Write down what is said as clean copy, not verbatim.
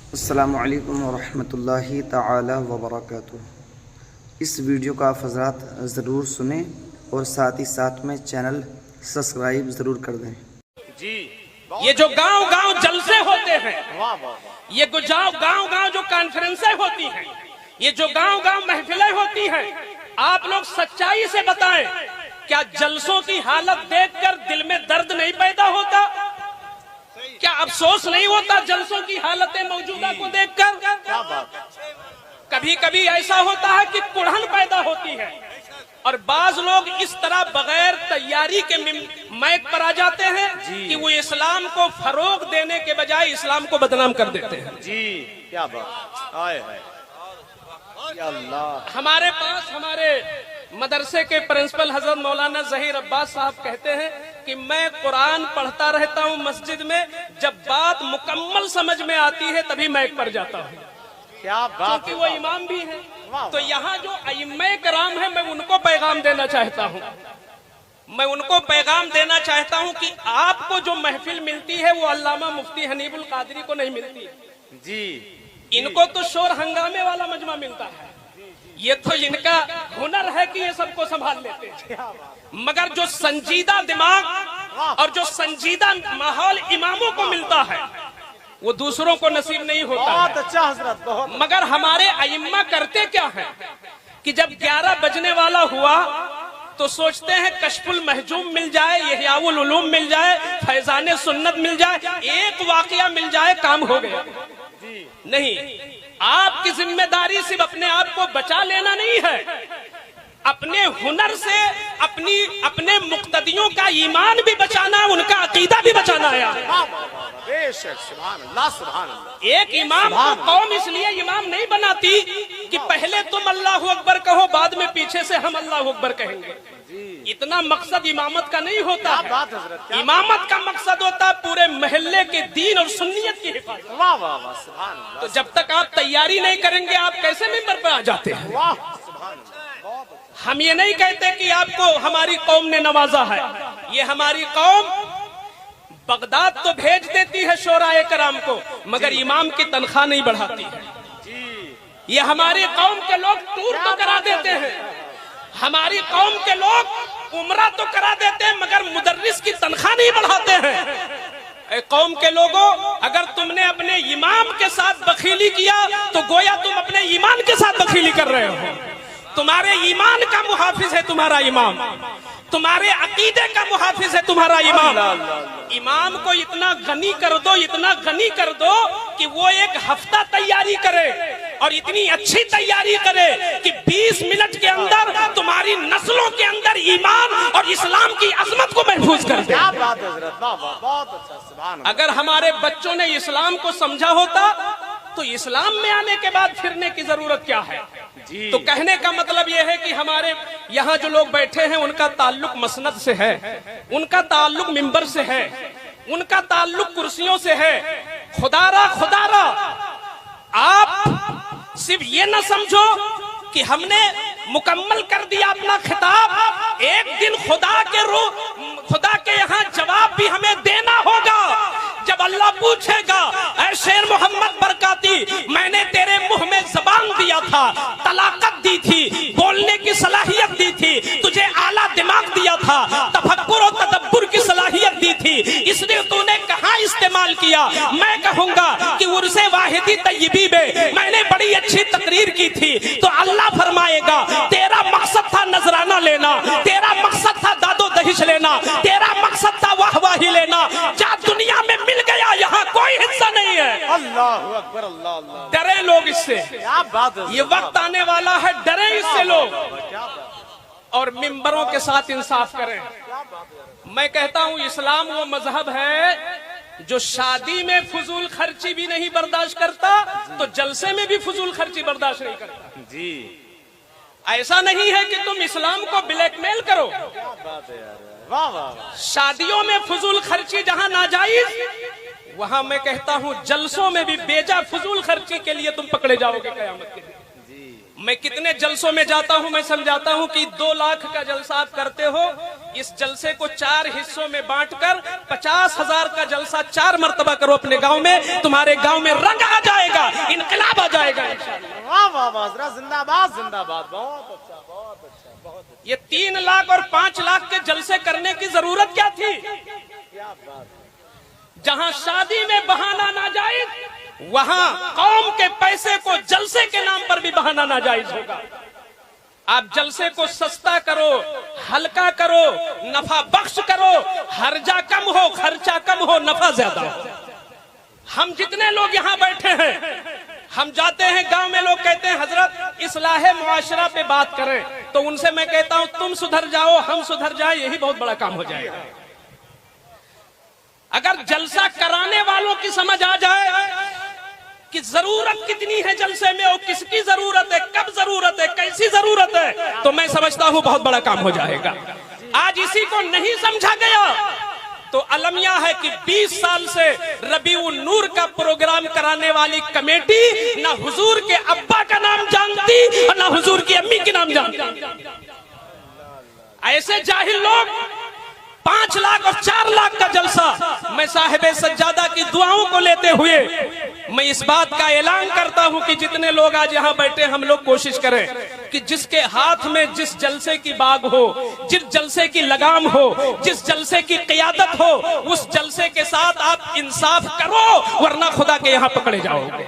अस्सलामु अलैकुम वरहमतुल्लाहि ताला वबरकातुहू। इस वीडियो को आप हज़रात ज़रूर सुने और साथ ही साथ में चैनल सब्सक्राइब ज़रूर कर दें। जी, ये जो गांव गांव जलसे होते हैं, ये गांव गांव जो कॉन्फ्रेंसें होती हैं, ये जो गांव गांव महफिलें होती हैं, आप लोग सच्चाई से बताएं, क्या जलसों की हालत देखकर दिल में दर्द नहीं पैदा होता? क्या अफसोस नहीं होता जलसों की हालतें मौजूदा को देखकर? कभी कभी ऐसा होता है कि कुढ़न पैदा होती है और बाज लोग इस तरह बगैर तैयारी के मैक पर आ जाते हैं कि वो इस्लाम को फरोग देने के बजाय इस्लाम को बदनाम कर देते हैं। जी, क्या बात है। अल्लाह, हमारे पास हमारे मदरसे के प्रिंसिपल हजरत मौलाना जहीर अब्बास साहब कहते हैं कि मैं कुरान पढ़ता रहता हूँ मस्जिद में, जब बात मुकम्मल समझ में आती है तभी मैक पर जाता हूँ। क्या बात, क्योंकि वो इमाम भी है। तो यहाँ जो अइम्मे कराम है, मैं उनको पैगाम देना चाहता हूँ। मैं उनको पैगाम देना चाहता हूँ कि आपको जो महफिल मिलती है वो अल्लामा मुफ्ती हनीफुल कादरी को नहीं मिलती जी। इनको तो शोर हंगामे वाला मजमा मिलता है। ये तो इनका हुनर है कि ये सबको संभाल लेते हैं, मगर जो संजीदा दिमाग और जो संजीदा माहौल इमामों को मिलता है वो दूसरों को नसीब नहीं होता। बहुत अच्छा हजरत, बहुत। मगर हमारे अइम्मा करते क्या है कि जब 11 बजने वाला हुआ तो सोचते हैं कशफुल महजूम मिल जाए, इहयाउल उलूम मिल जाए, फैजाने सुन्नत मिल जाए, एक वाकया मिल जाए, काम हो गया। नहीं, आपकी जिम्मेदारी सिर्फ अपने आप को बचा लेना नहीं है, अपने हुनर से अपने मुक्तदियों का ईमान भी बचाना, उनका अकीदा भी बचाना है। बेशक, सुभान अल्लाह, सुभान अल्लाह। एक इमाम को कौम इसलिए इमाम नहीं बनाती कि पहले तुम अल्लाह अकबर कहो, बाद में पीछे से हम अल्लाह अकबर कहेंगे। इतना मकसद इमामत का नहीं होता है। इमामत का मकसद होता है पूरे महल्ले के दीन और सुन्नियत की हिफाजत। वाह वाह वाह, सुभान अल्लाह। तो जब तक आप तैयारी नहीं करेंगे, आप कैसे मिंबर पर आ जाते हैं? वाह, सुभान अल्लाह। हम ये नहीं कहते कि आपको हमारी कौम ने नवाजा है। ये हमारी कौम बगदाद तो भेज देती है शोराए कराम को, मगर इमाम की तनख्वाह नहीं बढ़ाती है। ये हमारी कौम के लोग टूर तो करा देते हैं, हमारी कौम के लोग उम्रा तो करा देते हैं, मगर मुदर्रिस की तनख्वाह नहीं बढ़ाते हैं। कौम के लोगों, अगर तुमने अपने इमाम के साथ बखीली किया तो गोया तुम अपने ईमान के साथ बखीली कर रहे हो। तुम्हारे ईमान का मुहाफिज है तुम्हारा इमाम, तुम्हारे अकीदे का मुहाफिज है तुम्हारा इमाम। इमाम को इतना गनी कर दो, इतना गनी कर दो कि वो एक हफ्ता तैयारी करे और इतनी अच्छी तैयारी करे कि 20 मिनट के अंदर तुम्हारी नस्लों के अंदर ईमान और इस्लाम की अजमत को महफूज कर दे। क्या बात है हजरत, वाह वाह, बहुत अच्छा, सुभान अल्लाह। अगर हमारे बच्चों ने इस्लाम को समझा होता तो इस्लाम में आने के बाद फिरने की जरूरत क्या है? तो कहने का मतलब यह है कि हमारे यहाँ जो लोग बैठे हैं उनका ताल्लुक मसनद से है, उनका ताल्लुक मिंबर से है, उनका ताल्लुक कुर्सियों से है। खुदारा आप सिर्फ ये न समझो कि हमने मुकम्मल कर दिया अपना खिताब। एक दिन खुदा के यहाँ जवाब भी हमें देना होगा। जब अल्लाह पूछेगा, ऐ शेर मोहम्मद बरकाती, मैंने तेरे मुंह में जबान दिया था, तलाकत दी थी, बोलने की सलाहियत दी थी, तुझे आला दिमाग दिया था, तफक्कुर और तदब्बुर की सलाहियत दी थी, इसलिए तूने कहाँ इस्तेमाल किया? मैं कहूंगा कि उर्से वाहिदी तय्यबी में मैंने बड़ी अच्छी तकरीर की थी। तो अल्लाह फरमाएगा, तेरा मकसद था नजराना लेना, तेरा मकसद था दादो दहिश लेना, तेरा मकसद था वाहवाही लेना, जा दुनिया में मिल गया, यहाँ कोई हिस्सा नहीं है। अल्लाहु अकबर, अल्लाह अल्लाह। डरे लोग इससे, क्या बात है। ये वक्त आने वाला है, डरे इससे लोग, क्या बात, और मिंबरों के साथ इंसाफ करें। मैं कहता हूँ इस्लाम वो मजहब है जो शादी में फजूल खर्ची भी नहीं बर्दाश्त करता, तो जलसे में भी फजूल खर्ची बर्दाश्त नहीं करता। जी, ऐसा नहीं है कि तुम इस्लाम को ब्लैकमेल करो। क्या बात है यार, वाह वाह। शादियों में फजूल खर्ची जहाँ नाजायज, वहाँ मैं कहता हूँ जलसों में भी बेजा फजूल खर्ची के लिए तुम पकड़े जाओगे कयामत के दिन। मैं कितने जलसों में जाता हूँ, मैं समझाता हूँ कि 2 लाख का जलसा आप करते हो, इस जलसे को 4 हिस्सों में बांटकर 50,000 का जलसा 4 मरतबा करो अपने गांव में, तुम्हारे गांव में रंग आ जाएगा, इनकलाब आ जाएगा इंशाअल्लाह। वाह वाह वाह, हजरत जिंदाबाद जिंदाबाद, बहुत अच्छा बहुत अच्छा बहुत अच्छा। ये 3 लाख और 5 लाख के जलसे करने की जरूरत क्या थी? क्या बात, जहां शादी में बहाना नाजायज, वहां कौम के पैसे को जलसे के नाम पर भी बहाना नाजायज होगा। आप जलसे को सस्ता करो, हल्का करो, नफा बख्श करो, हर्जा कम हो, खर्चा कम हो, नफा ज्यादा हो। हम जितने लोग यहां बैठे हैं, हम जाते हैं गांव में, लोग कहते हैं हजरत इस्लाहे मुआशरा पे बात करें, तो उनसे मैं कहता हूं तुम सुधर जाओ, हम सुधर जाए, यही बहुत बड़ा काम हो जाएगा। अगर जलसा कराने वालों की समझ आ जाए कि जरूरत कितनी है जलसे में और किसकी जरूरत है, कब जरूरत है, कैसी जरूरत है, तो मैं समझता हूं बहुत बड़ा काम हो जाएगा। आज इसी को नहीं समझा गया तो अलमिया है कि 20 साल से रबीउन नूर का प्रोग्राम कराने वाली कमेटी ना हुजूर के अब्बा का नाम जानती और ना हुजूर की अम्मी के नाम जानती। ऐसे जाहिल लोग 5 लाख और 4 लाख का जलसा, मैं साहिबे सज्जादा की दुआओं को लेते हुए मैं इस बात का ऐलान करता हूं कि जितने लोग आज यहां बैठे, हम लोग कोशिश करें कि जिसके हाथ में जिस जलसे की बाग हो, जिस जलसे की लगाम हो, जिस जलसे की क़ियादत हो, उस जलसे के साथ आप इंसाफ करो, वरना खुदा के यहां पकड़े जाओगे।